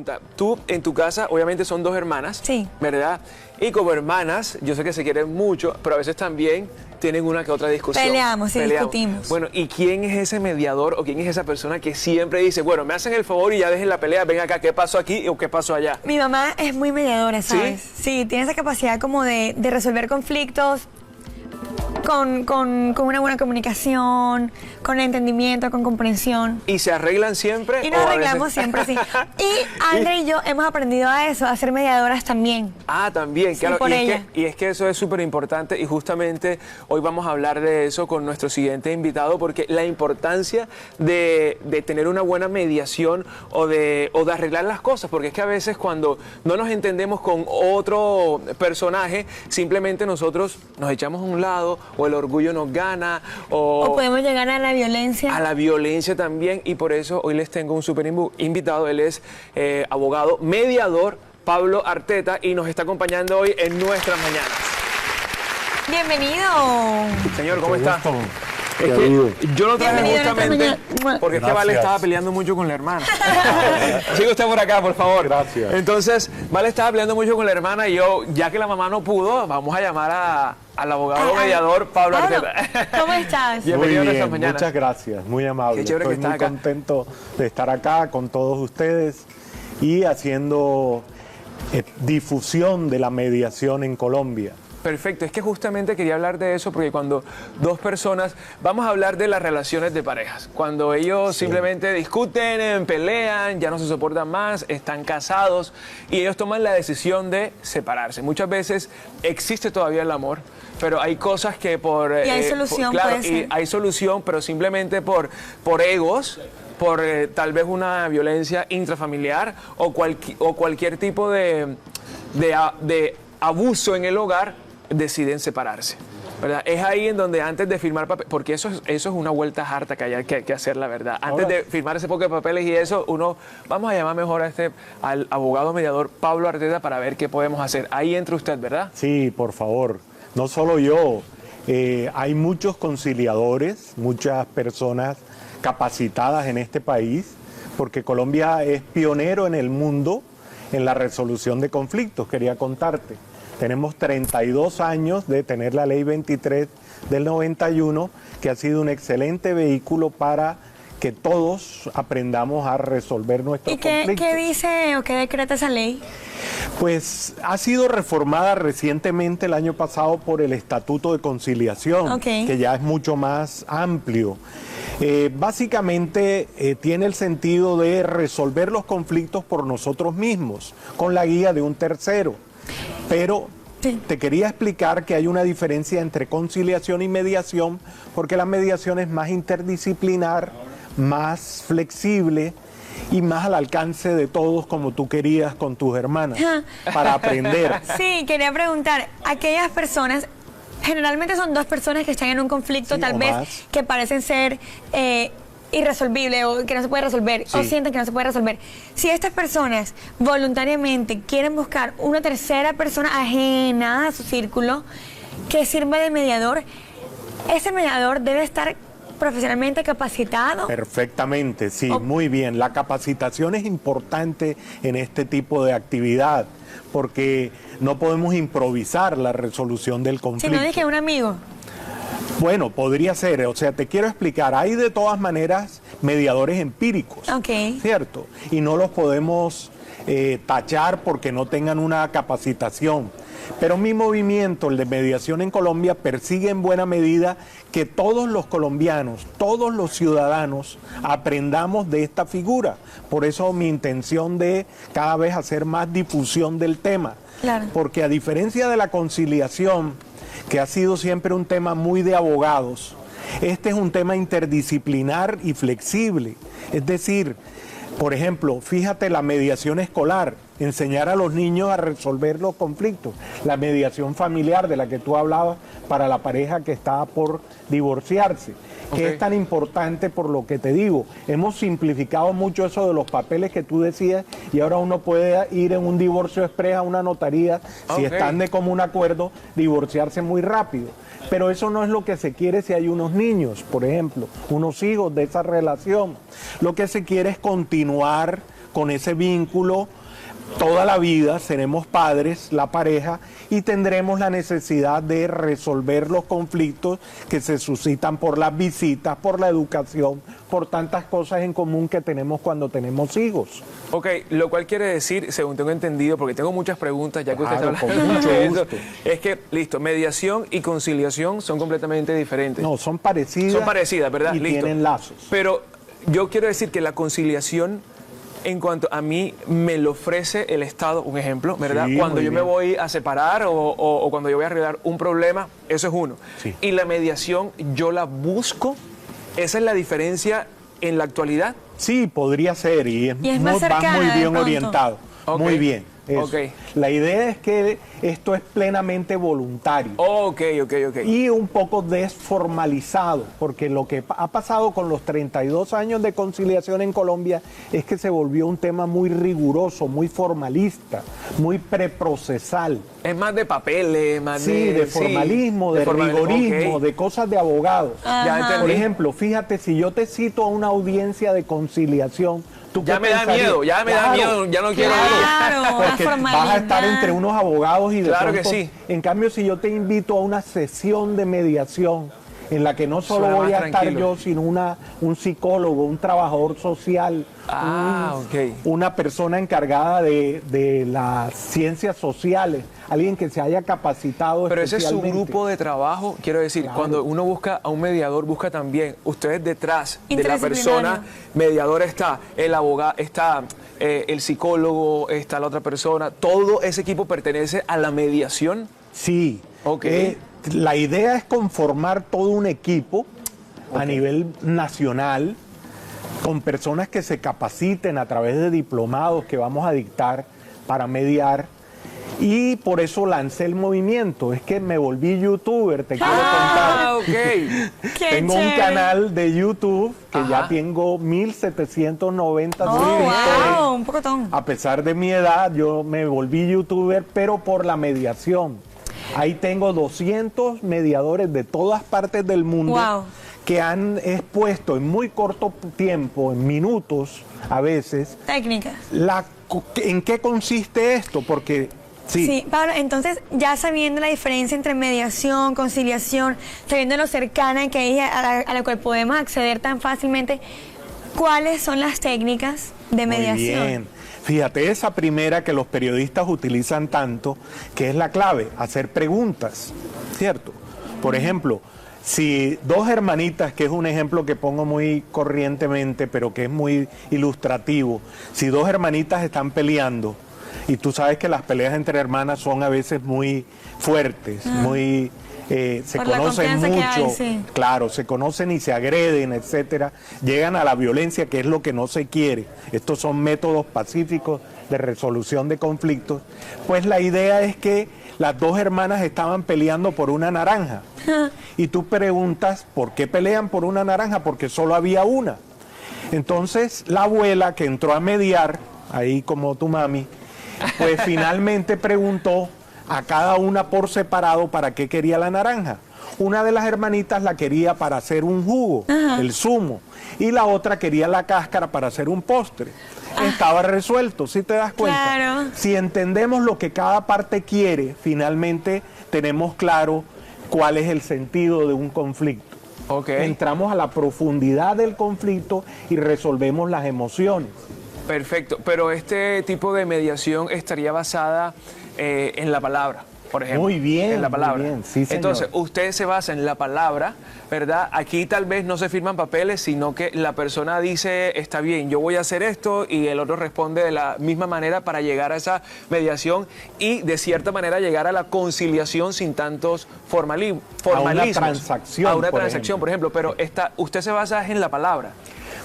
pregunta. Tú en tu casa, obviamente son dos hermanas, Sí. ¿verdad? Y como hermanas, yo sé que se quieren mucho, pero a veces también tienen una que otra discusión. Peleamos, sí, discutimos. Bueno, ¿y quién es ese mediador o quién es esa persona que siempre dice, bueno, me hacen el favor y ya dejen la pelea, ven acá, ¿qué pasó aquí o qué pasó allá? Mi mamá es muy mediadora, ¿sabes? Sí, tiene esa capacidad como de resolver conflictos con una buena comunicación, con entendimiento, con comprensión. ¿Y se arreglan siempre? Y nos o a arreglamos veces- siempre, sí. Y Andrea y yo hemos aprendido a eso, a ser mediadoras también. Ah, también, Sí, claro. por y, es ella. que, y es que eso es súper importante y justamente hoy vamos a hablar de eso con nuestro siguiente invitado porque la importancia de tener una buena mediación o de arreglar las cosas, porque es que a veces cuando no nos entendemos con otro personaje, simplemente nosotros nos echamos a un lado o el orgullo nos gana O podemos llegar a la violencia. a la violencia también, y por eso hoy les tengo un súper invitado. Él es abogado, mediador, Pablo Arteta, y nos está acompañando hoy en nuestras mañanas. Bienvenido. Señor, ¿cómo está? Es ¿Qué ha que habido? yo lo traje Bienvenido a nuestra justamente mañana. porque es que Gracias. Vale estaba peleando mucho con la hermana. Sigue usted por acá, por favor. Gracias. Entonces, Vale estaba peleando mucho con la hermana y yo, ya que la mamá no pudo, vamos a llamar al abogado mediador Pablo Arteta. ¿Cómo estás? Bienvenido a Muy nuestras bien, mañanas. muchas gracias, muy amable. Qué chévere que Estoy muy estás acá. contento de estar acá con todos ustedes y haciendo difusión de la mediación en Colombia. Perfecto, es que justamente quería hablar de eso porque cuando dos personas, vamos a hablar de las relaciones de parejas, cuando ellos simplemente discuten, pelean, ya no se soportan más, están casados y ellos toman la decisión de separarse. Muchas veces existe todavía el amor, pero hay cosas que por... Y hay solución, claro, puede ser. y hay solución, pero simplemente por egos, por tal vez una violencia intrafamiliar o cualquier tipo de abuso en el hogar, deciden separarse, ¿verdad? Es ahí en donde antes de firmar papel, porque eso es una vuelta harta que hay que hacer, la verdad. Antes de firmar ese poco de papeles y eso, vamos a llamar mejor al abogado mediador Pablo Arteta para ver qué podemos hacer. Ahí entra usted, ¿verdad? Sí, por favor, no solo yo, hay muchos conciliadores, muchas personas capacitadas en este país, porque Colombia es pionero en el mundo en la resolución de conflictos, quería contarte. Tenemos 32 años de tener la ley 23 del 91, que ha sido un excelente vehículo para que todos aprendamos a resolver nuestros ¿Y qué conflictos. dice o qué decreta esa ley? Pues ha sido reformada recientemente el año pasado por el Estatuto de Conciliación, Ok. que ya es mucho más amplio. Básicamente tiene el sentido de resolver los conflictos por nosotros mismos, con la guía de un tercero. Pero Sí. te quería explicar que hay una diferencia entre conciliación y mediación, porque la mediación es más interdisciplinar, más flexible y más al alcance de todos, como tú querías con tus hermanas, para aprender. Sí, quería preguntar, aquellas personas, generalmente son dos personas que están en un conflicto Sí, tal o vez más. que parecen ser irresolvible o que no se puede resolver o Sí. sienten que no se puede resolver. Si estas personas voluntariamente quieren buscar una tercera persona ajena a su círculo que sirva de mediador, ese mediador debe estar profesionalmente capacitado. Perfectamente, sí, Oh. muy bien. La capacitación es importante en este tipo de actividad, porque no podemos improvisar la resolución del Si conflicto. no dije un amigo. Bueno, podría ser, o sea, te quiero explicar, hay de todas maneras mediadores empíricos, Ok. ¿cierto? Y no los podemos tachar porque no tengan una capacitación. Pero mi movimiento, el de mediación en Colombia, persigue en buena medida que todos los colombianos, todos los ciudadanos, aprendamos de esta figura. Por eso mi intención de cada vez hacer más difusión del tema. Claro. Porque a diferencia de la conciliación, que ha sido siempre un tema muy de abogados, este es un tema interdisciplinar y flexible. Es decir, por ejemplo, fíjate la mediación escolar, enseñar a los niños a resolver los conflictos, la mediación familiar de la que tú hablabas para la pareja que está por divorciarse, que es tan importante por lo que te digo. Hemos simplificado mucho eso de los papeles que tú decías y ahora uno puede ir en un divorcio express a una notaría, si están de común acuerdo, divorciarse muy rápido. Pero eso no es lo que se quiere si hay unos niños, por ejemplo, unos hijos de esa relación. Lo que se quiere es continuar con ese vínculo toda la vida, seremos padres, la pareja, y tendremos la necesidad de resolver los conflictos que se suscitan por las visitas, por la educación, por tantas cosas en común que tenemos cuando tenemos hijos. Ok, lo cual quiere decir, según tengo entendido, porque tengo muchas preguntas ya que usted Claro, está con hablando mucho de eso, gusto. es que, listo, mediación y conciliación son completamente diferentes. No, son parecidas. Son parecidas, ¿verdad? Y Listo. tienen lazos. Pero yo quiero decir que la conciliación, en cuanto a mí me lo ofrece el Estado, un ejemplo, ¿verdad? Sí, Cuando muy yo me bien. voy a separar o cuando yo voy a arreglar un problema, eso es uno. Sí. Y la mediación yo la busco, esa es la diferencia en la actualidad. Sí, podría ser, y es más vas cercana, muy de bien pronto. orientado. Ok. Muy bien. Eso. Ok. La idea es que esto es plenamente voluntario. Ok. Y un poco desformalizado, porque lo que ha pasado con los 32 años de conciliación en Colombia es que se volvió un tema muy riguroso, muy formalista, muy preprocesal. Es más de papeles, más Sí, de formalismo, de rigorismo, ok. de cosas de abogados. Ya entendí. Por ejemplo, fíjate, si yo te cito a una audiencia de conciliación, ¿tú Ya qué me da pensarías? miedo, ya me da miedo, ya no quiero ir. Claro, una Porque vas a formalidad. estar entre unos abogados y de Claro que pronto- sí. En cambio, si yo te invito a una sesión de mediación en la que no solo Suena voy más a estar tranquilo. yo, sino un psicólogo, un trabajador social, Ok. una persona encargada de las ciencias sociales, alguien que se haya capacitado Pero ese es su especialmente. grupo de trabajo, quiero decir, Claro. cuando uno busca a un mediador, busca también, ustedes detrás de la Interdisciplinario. persona mediadora está el abogado, está el psicólogo, está la otra persona, todo ese equipo pertenece a la mediación. Sí. Ok. La idea es conformar todo un equipo a nivel nacional con personas que se capaciten a través de diplomados que vamos a dictar para mediar. Y por eso lancé el movimiento. Es que me volví youtuber, te quiero Ah, ok. Qué Tengo un chévere. canal de YouTube que Ajá. ya tengo 1790 Oh, suscriptores. wow, un pocotón. A pesar de mi edad, yo me volví youtuber, pero por la mediación. Ahí tengo 200 mediadores de todas partes del mundo Wow. que han expuesto en muy corto tiempo, en minutos a veces, Técnicas. ¿en qué consiste esto? Porque Sí. Pablo, entonces ya sabiendo la diferencia entre mediación, conciliación, sabiendo lo cercana que es a la cual podemos acceder tan fácilmente, ¿cuáles son las técnicas de mediación? Muy bien. Fíjate, esa primera que los periodistas utilizan tanto, que es la clave, hacer preguntas, ¿cierto? Por ejemplo, si dos hermanitas, que es un ejemplo que pongo muy corrientemente, pero que es muy ilustrativo, si dos hermanitas están peleando, y tú sabes que las peleas entre hermanas son a veces muy fuertes, muy... se Por la conocen confianza que mucho, hay, sí. claro, se conocen y se agreden, etcétera, llegan a la violencia, que es lo que no se quiere. Estos son métodos pacíficos de resolución de conflictos. Pues la idea es que las dos hermanas estaban peleando por una naranja. Y tú preguntas, ¿por qué pelean por una naranja? Porque solo había una. Entonces la abuela, que entró a mediar, ahí como tu mami, pues finalmente preguntó a cada una por separado para qué quería la naranja. Una de las hermanitas la quería para hacer un jugo, el zumo, y la otra quería la cáscara para hacer un postre. Estaba resuelto, ¿sí te das cuenta? Claro. Si entendemos lo que cada parte quiere, finalmente tenemos claro cuál es el sentido de un conflicto. Ok. Entramos a la profundidad del conflicto y resolvemos las emociones. Perfecto, pero este tipo de mediación estaría basada en la palabra, por ejemplo. Muy bien, en la muy palabra. bien, sí, señor. Entonces, usted se basa en la palabra, ¿verdad? Aquí tal vez no se firman papeles, sino que la persona dice, está bien, yo voy a hacer esto, y el otro responde de la misma manera para llegar a esa mediación y de cierta manera llegar a la conciliación sin tantos formalismos. transacción, A una por transacción, ejemplo. por ejemplo, pero usted se basa en la palabra.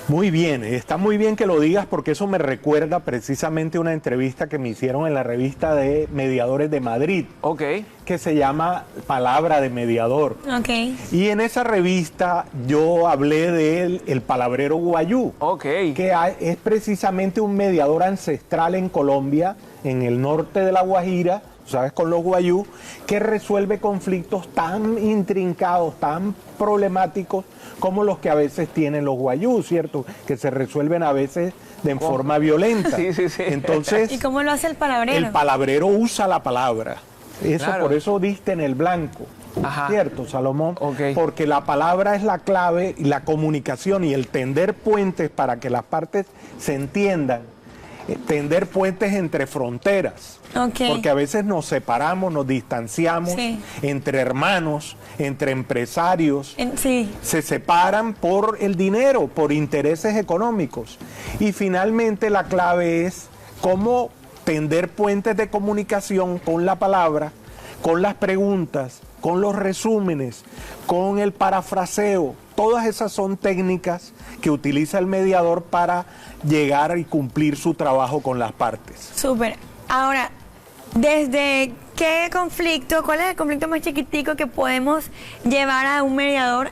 Muy bien, está muy bien que lo digas porque eso me recuerda precisamente a una entrevista que me hicieron en la revista de Mediadores de Madrid, Ok. que se llama Palabra de Mediador. Ok. Y en esa revista yo hablé de el palabrero guayú, Ok. que es precisamente un mediador ancestral en Colombia, en el norte de La Guajira, ¿sabes? Con los guayú, que resuelve conflictos tan intrincados, tan problemáticos como los que a veces tienen los guayús, ¿cierto? Que se resuelven a veces de forma violenta. Sí, sí, sí. Entonces, ¿Y cómo lo hace el palabrero? el palabrero usa la palabra. Eso, Claro. por eso diste en el blanco. Ajá. ¿Cierto, Salomón? Ok. Porque la palabra es la clave y la comunicación y el tender puentes para que las partes se entiendan. Tender puentes entre fronteras. Ok. Porque a veces nos separamos, nos distanciamos Sí. entre hermanos, entre empresarios. Sí. Se separan por el dinero, por intereses económicos. Y finalmente la clave es cómo tender puentes de comunicación con la palabra, con las preguntas, con los resúmenes, con el parafraseo. Todas esas son técnicas que utiliza el mediador para llegar y cumplir su trabajo con las partes. Súper. Ahora, ¿desde qué conflicto, cuál es el conflicto más chiquitico que podemos llevar a un mediador?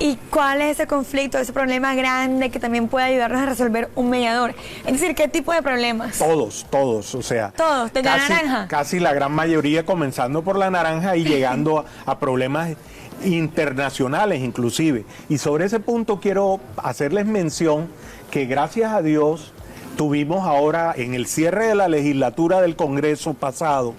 ¿Y cuál es ese conflicto, ese problema grande que también puede ayudarnos a resolver un mediador? Es decir, ¿qué tipo de problemas? Todos, o sea. Todos, desde la naranja. Casi la gran mayoría, comenzando por la naranja y llegando a problemas internacionales inclusive. Y sobre ese punto quiero hacerles mención que gracias a Dios tuvimos ahora en el cierre de la legislatura del Congreso pasado,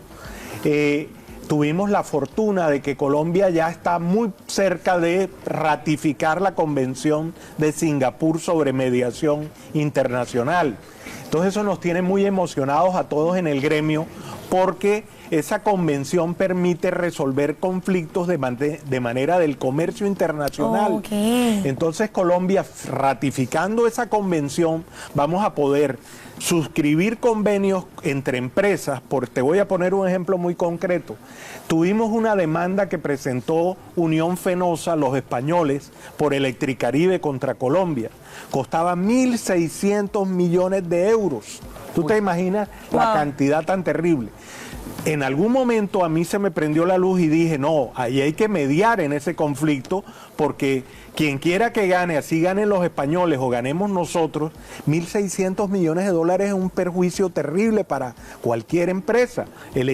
tuvimos la fortuna de que Colombia ya está muy cerca de ratificar la Convención de Singapur sobre mediación internacional. Entonces eso nos tiene muy emocionados a todos en el gremio porque esa convención permite resolver conflictos de manera del comercio internacional. Ok. Entonces Colombia, ratificando esa convención, vamos a poder suscribir convenios entre empresas. Te voy a poner un ejemplo muy concreto. Tuvimos una demanda que presentó Unión Fenosa, los españoles, por Electricaribe contra Colombia. Costaba 1.600 millones de euros. ¿Tú te imaginas la cantidad tan terrible? En algún momento a mí se me prendió la luz y dije, no, ahí hay que mediar en ese conflicto porque quien quiera que gane, así ganen los españoles o ganemos nosotros, 1.600 millones de dólares es un perjuicio terrible para cualquier empresa.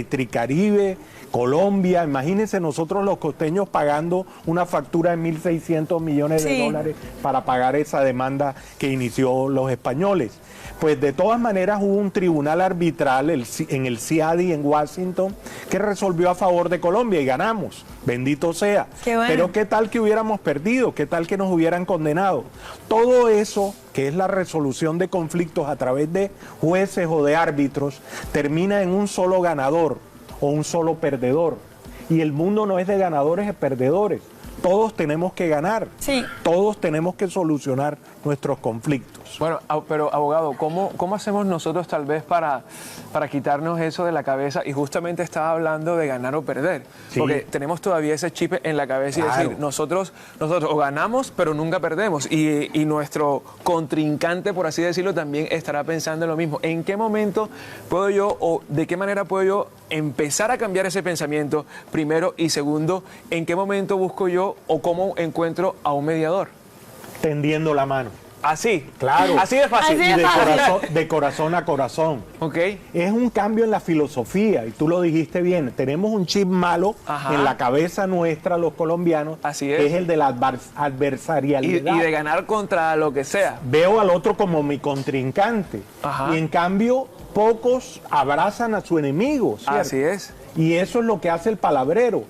Electricaribe, Colombia, imagínense nosotros los costeños pagando una factura de 1.600 millones de dólares para pagar esa demanda que inició los españoles. Pues de todas maneras hubo un tribunal arbitral en el CIADI en Washington que resolvió a favor de Colombia y ganamos, bendito sea. Qué bueno. Pero qué tal que hubiéramos perdido, qué tal que nos hubieran condenado. Todo eso, que es la resolución de conflictos a través de jueces o de árbitros, termina en un solo ganador o un solo perdedor. Y el mundo no es de ganadores y perdedores. Todos tenemos que ganar. Sí. Todos tenemos que solucionar nuestros conflictos. Bueno, pero abogado, ¿cómo hacemos nosotros tal vez para quitarnos eso de la cabeza? Y justamente estaba hablando de ganar o perder, Sí. porque tenemos todavía ese chip en la cabeza y Claro. decir, nosotros o ganamos, pero nunca perdemos. Y nuestro contrincante, por así decirlo, también estará pensando en lo mismo. ¿En qué momento puedo yo o de qué manera puedo yo empezar a cambiar ese pensamiento, primero? Y segundo, ¿en qué momento busco yo o cómo encuentro a un mediador? Tendiendo la mano. Así, Claro. así de fácil. Así Y de fácil. de corazón a corazón. ¿Ok? Es un cambio en la filosofía, y tú lo dijiste bien. Tenemos un chip malo Ajá. en la cabeza nuestra, los colombianos, Así que es. el de la Y adversarialidad. de ganar contra lo que sea. Veo al otro como mi contrincante. Ajá. Y en cambio, pocos abrazan a su enemigo, ¿cierto? Así es. Y eso es lo que hace el palabrero.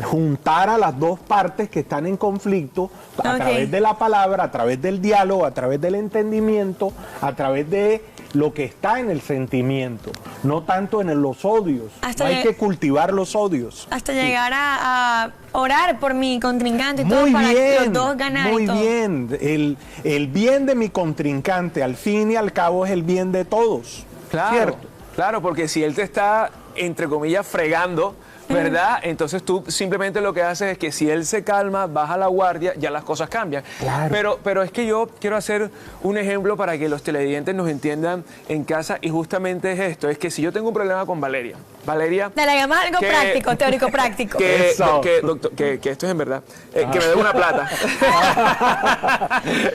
Juntar a las dos partes que están en conflicto a Ok. través de la palabra, a través del diálogo, a través del entendimiento, a través de lo que está en el sentimiento, no tanto en los odios. Hasta No hay lle- que cultivar los odios. Hasta llegar a orar por mi contrincante y todo Muy para bien, los dos ganar muy y todo. bien. El bien de mi contrincante, al fin y al cabo, es el bien de todos. Claro, ¿Cierto? claro, porque si él te está, entre comillas, fregando, ¿verdad? Entonces tú simplemente lo que haces es que si él se calma, baja la guardia, ya las cosas cambian. Claro. Pero es que yo quiero hacer un ejemplo para que los televidentes nos entiendan en casa y justamente es esto, es que si yo tengo un problema con Valeria, Valeria. Dale, hagamos algo práctico, teórico práctico. Doctor, que esto es en verdad. Que me debe una plata.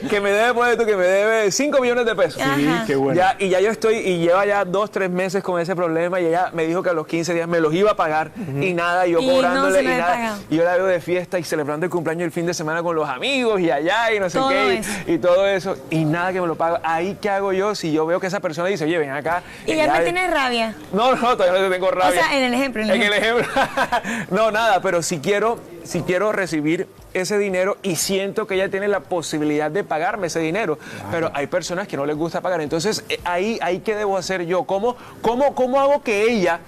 que me debe, pues, que me debe 5 millones de pesos. Sí, qué bueno. Y ya yo estoy, y lleva ya 2, 3 meses con ese problema, y ella me dijo que a los 15 días me los iba a pagar, y nada, y yo Y no cobrándole, se lo y he nada. pagado. Y yo la veo de fiesta y celebrando el cumpleaños el fin de semana con los amigos, y allá, y no sé Todo qué, eso. y todo eso, y nada que me lo paga. Ahí, ¿qué hago yo si yo veo que esa persona dice, oye, ven acá? Y ya me tienes rabia. No, todavía no te tengo rabia. O sea, en el ejemplo. En el ejemplo. No, nada, pero si quiero recibir ese dinero y siento que ella tiene la posibilidad de pagarme ese dinero, pero hay personas que no les gusta pagar. Entonces, ahí ¿qué debo hacer yo? ¿Cómo hago que ella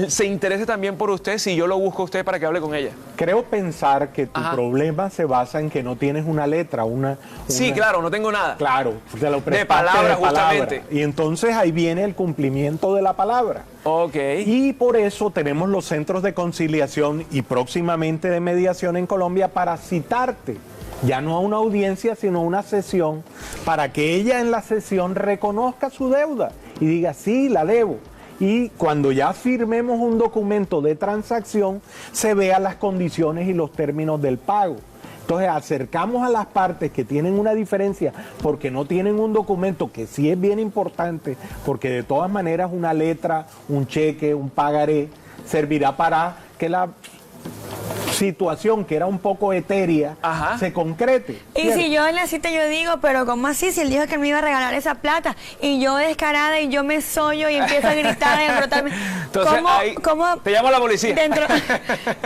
se interese también por usted si yo lo busco a usted para que hable con ella? Creo pensar que tu Ajá. problema se basa en que no tienes una letra, Sí, claro, no tengo nada. Claro, te lo prestaste palabra, justamente. Y entonces ahí viene el cumplimiento de la palabra. Ok. Y por eso tenemos los centros de conciliación y próximamente de mediación en Colombia para citarte, ya no a una audiencia, sino a una sesión, para que ella en la sesión reconozca su deuda y diga, sí, la debo. Y cuando ya firmemos un documento de transacción, se vean las condiciones y los términos del pago. Entonces acercamos a las partes que tienen una diferencia porque no tienen un documento, que sí es bien importante, porque de todas maneras una letra, un cheque, un pagaré, servirá para que la situación que era un poco etérea Ajá. se concrete. Y ¿cierto? si yo en la cita yo digo, pero ¿cómo así? Si él dijo que me iba a regalar esa plata y yo descarada y yo me sollo y empiezo a gritar y a brotarme. Entonces, ¿Cómo te llamo a la policía.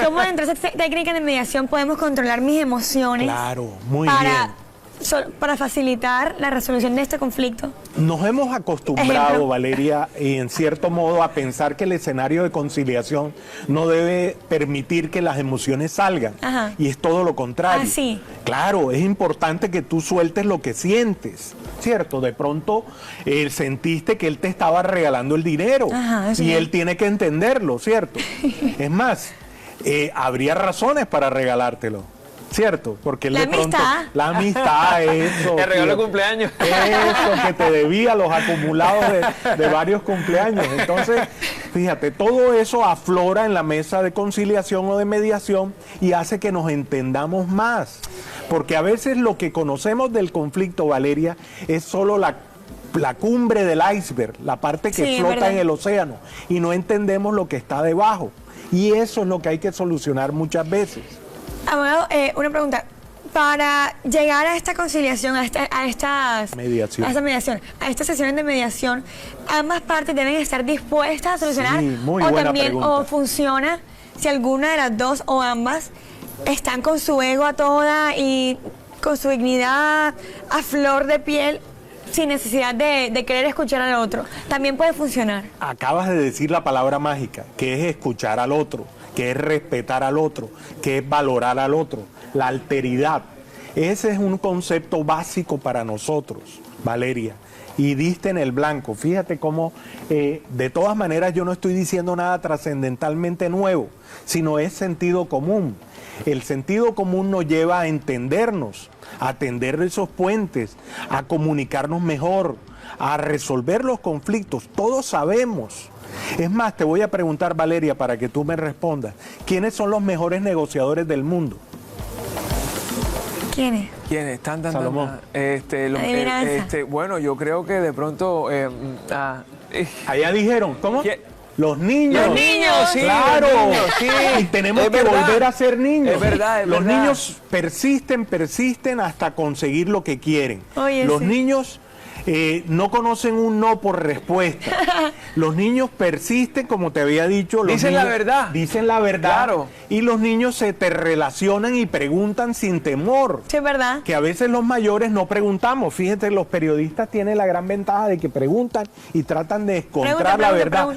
¿Cómo dentro de esa técnica de mediación podemos controlar mis emociones? Claro, muy bien. Para facilitar la resolución de este conflicto? Nos hemos acostumbrado, Ejemplo. Valeria, y en cierto modo a pensar que el escenario de conciliación no debe permitir que las emociones salgan. Ajá. Y es todo lo contrario. Ah, sí. Claro, es importante que tú sueltes lo que sientes, ¿cierto? De pronto sentiste que él te estaba regalando el dinero. Ajá, sí. Y él tiene que entenderlo, ¿cierto? Es más, habría razones para regalártelo. ¿Cierto? Porque él La de pronto... amistad. La amistad, eso. El regalo de tío. cumpleaños. Eso, que te debía los acumulados de varios cumpleaños. Entonces, fíjate, todo eso aflora en la mesa de conciliación o de mediación y hace que nos entendamos más. Porque a veces lo que conocemos del conflicto, Valeria, es solo la cumbre del iceberg, la parte que Sí, flota verdad. en el océano, y no entendemos lo que está debajo. Y eso es lo que hay que solucionar muchas veces. Abogado, una pregunta. Para llegar a esta conciliación, a estas Mediación. a esta mediación, a estas sesiones de mediación, ambas partes deben estar dispuestas a solucionar, Sí, muy o buena también pregunta. o funciona si alguna de las dos o ambas están con su ego a toda y con su dignidad a flor de piel, sin necesidad de querer escuchar al otro. También puede funcionar. Acabas de decir la palabra mágica, que es escuchar al otro, que es respetar al otro, que es valorar al otro, la alteridad. Ese es un concepto básico para nosotros, Valeria. Y diste en el blanco. Fíjate cómo, de todas maneras, yo no estoy diciendo nada trascendentalmente nuevo, sino es sentido común. El sentido común nos lleva a entendernos, a tender esos puentes, a comunicarnos mejor, a resolver los conflictos. Todos sabemos. Es más, te voy a preguntar, Valeria, para que tú me respondas. ¿Quiénes son los mejores negociadores del mundo? ¿Quiénes? ¿Quiénes? Salomón. Adivinanza. Bueno, yo creo que de pronto... Allá dijeron, ¿cómo? ¿Quién? Los niños. Los niños, sí, Claro. los niños, sí. Y tenemos Es que verdad. volver a ser niños. Es verdad, es Los verdad. niños persisten hasta conseguir lo que quieren. Oye, Los sí. niños no conocen un no por respuesta. Los niños persisten, como te había dicho. Los Dicen la niños verdad. Dicen la verdad. Claro. Y los niños se te relacionan y preguntan sin temor. Sí, es verdad. Que a veces los mayores no preguntamos. Fíjate, los periodistas tienen la gran ventaja de que preguntan y tratan de encontrar la verdad.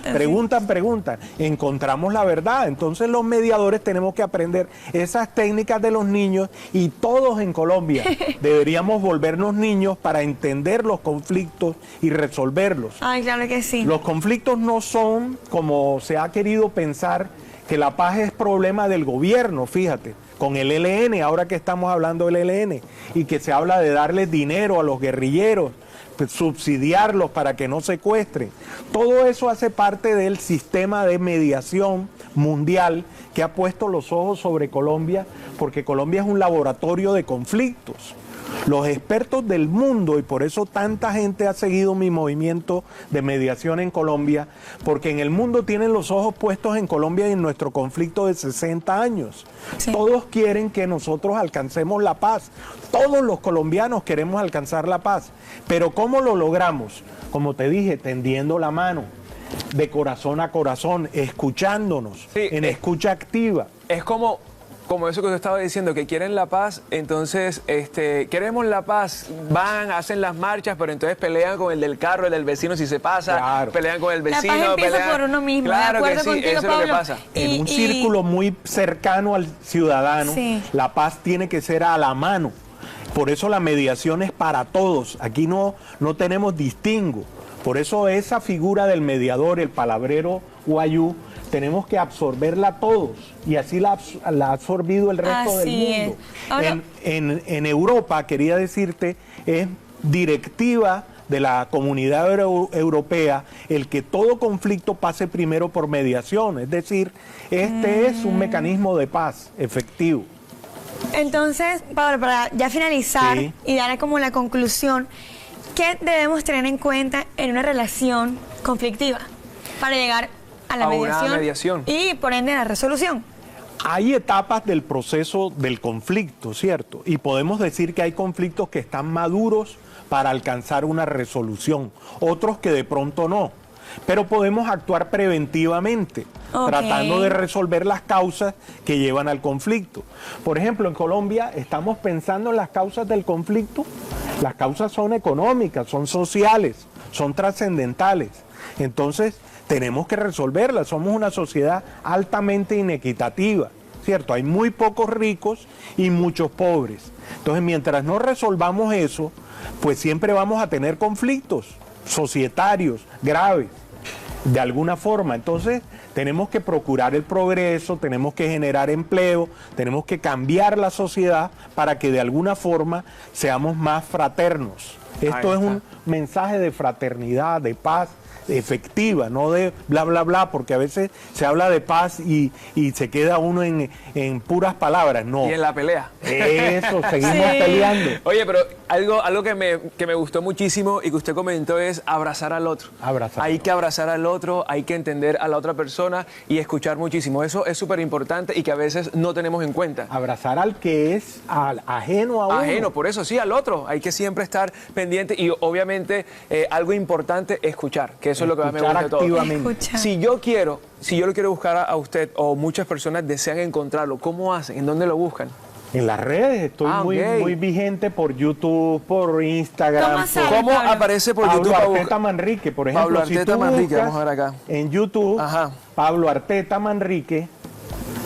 Preguntan. Encontramos la verdad. Entonces los mediadores tenemos que aprender esas técnicas de los niños y todos en Colombia deberíamos volvernos niños para entender los conflictos y resolverlos. Ay, claro que sí. Los conflictos no son, como se ha querido pensar, que la paz es problema del gobierno, fíjate, con el ELN, ahora que estamos hablando del ELN, y que se habla de darle dinero a los guerrilleros subsidiarlos para que no secuestren. Todo eso hace parte del sistema de mediación mundial que ha puesto los ojos sobre Colombia, porque Colombia es un laboratorio de conflictos. Los expertos del mundo, y por eso tanta gente ha seguido mi movimiento de mediación en Colombia, porque en el mundo tienen los ojos puestos en Colombia y en nuestro conflicto de 60 años. Sí. Todos quieren que nosotros alcancemos la paz. Todos los colombianos queremos alcanzar la paz. Pero ¿cómo lo logramos? Como te dije, tendiendo la mano, de corazón a corazón, escuchándonos, Sí, en escucha activa. Es como eso que usted estaba diciendo, que quieren la paz, entonces queremos la paz, van, hacen las marchas, pero entonces pelean con el del carro, el del vecino si se pasa, Claro. pelean con el La vecino. paz empieza pelean... por uno mismo, Claro de acuerdo que sí, contigo, eso es lo que Pablo. pasa. En un círculo muy cercano al ciudadano, Sí. la paz tiene que ser a la mano. Por eso la mediación es para todos. Aquí no tenemos distingo. Por eso esa figura del mediador, el palabrero guayú, tenemos que absorberla todos. Y así la ha absorbido el resto Así del mundo. es. Ahora- En Europa, quería decirte, es directiva de la Comunidad Europea el que todo conflicto pase primero por mediación. Es decir, este es un mecanismo de paz efectivo. Entonces, Pablo, para ya finalizar Sí. y dar como la conclusión, ¿qué debemos tener en cuenta en una relación conflictiva para llegar a la A una mediación. y por ende a la resolución? Hay etapas del proceso del conflicto, ¿cierto? Y podemos decir que hay conflictos que están maduros para alcanzar una resolución, otros que de pronto no. Pero podemos actuar preventivamente, Ok. tratando de resolver las causas que llevan al conflicto. Por ejemplo, en Colombia estamos pensando en las causas del conflicto. Las causas son económicas, son sociales, son trascendentales. Entonces, tenemos que resolverlas. Somos una sociedad altamente inequitativa, ¿cierto? Hay muy pocos ricos y muchos pobres. Entonces, mientras no resolvamos eso, pues siempre vamos a tener conflictos societarios graves, de alguna forma. Entonces, tenemos que procurar el progreso, tenemos que generar empleo, tenemos que cambiar la sociedad para que de alguna forma seamos más fraternos. Esto es un mensaje de fraternidad, de paz efectiva, no de bla, bla, bla, porque a veces se habla de paz y se queda uno en puras palabras. No. Y en la pelea. Eso, seguimos Sí. peleando. Oye, pero algo que me gustó muchísimo y que usted comentó es abrazar al otro. Abrazar Hay al que abrazar al otro, hay que entender a la otra persona y escuchar muchísimo. Eso es súper importante y que a veces no tenemos en cuenta. Abrazar al que es ajeno a uno. Ajeno, por eso sí, al otro. Hay que siempre estar pendiente y obviamente algo importante, escuchar, que eso es lo que más me Escuchar gusta de todo. activamente. Escucha. Si yo lo quiero buscar a usted o muchas personas desean encontrarlo, ¿cómo hacen? ¿En dónde lo buscan? En las redes estoy Ah, muy, ok. muy vigente por YouTube, por Instagram. ¿Cómo por- hacer? ¿Cómo Pablo. aparece por Pablo YouTube? para Arteta buscar? Manrique, por ejemplo. Pablo si Arteta tú Manrique, buscas vamos a ver acá. En YouTube, Ajá. Pablo Arteta Manrique,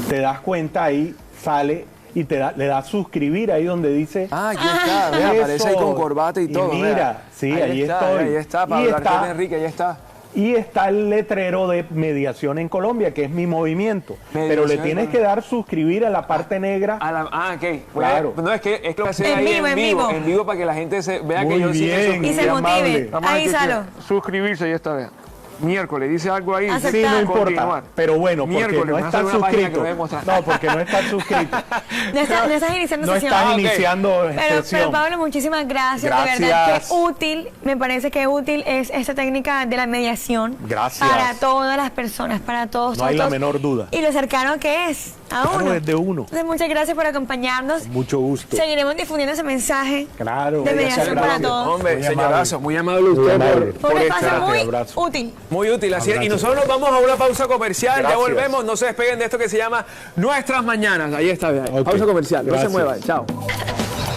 te das cuenta ahí, sale y le das suscribir ahí donde dice... Ah, aquí está, vea, aparece ahí con Eso. corbata y todo. mira, vea. sí, ahí está, estoy. Ahí está, Y Pablo está- Arteta Enrique, ahí está. Y está el letrero de mediación en Colombia, que es mi movimiento. Pero Mediación le en tienes Colombia. que dar suscribir a la parte negra. Ok. Claro. No, es que lo que hacer En ahí vivo, en vivo para que la gente vea Muy que yo sí me bien. suscribí. Y se Muy motive. amable. Vamos a ver Ahí qué salo. quiere. Suscribirse, ya está, vea. Miércoles, dice algo ahí. Aceptar. Sí, no importa. Continuar. Pero bueno, porque Miércoles, no me hace estás una página que suscrito. lo voy a mostrar. No, porque no estás suscrito. No estás iniciando No sesión. estás Ah, ok. iniciando Pero sesión. Pablo, muchísimas gracias. De verdad Gracias. que útil, me parece que útil es esta técnica de la mediación. Gracias. Para todas las personas, para todos. No hay la todos. menor duda. Y lo cercano que es a Claro, uno. desde uno. Entonces, muchas gracias por acompañarnos. Mucho gusto. Seguiremos difundiendo ese mensaje. Claro. De mediación muchas para gracias. todos. Hombre, Muy señorazo, amable. muy amable Muy usted amable. Fue un espacio Gracias, muy abrazo. útil. Muy útil, así es. Y Abrazo. nosotros nos vamos a una pausa comercial. Ya Gracias. volvemos. No se despeguen de esto que se llama Nuestras Mañanas. Ahí está, vea. Ok. Pausa comercial. No se Gracias. muevan. Chao.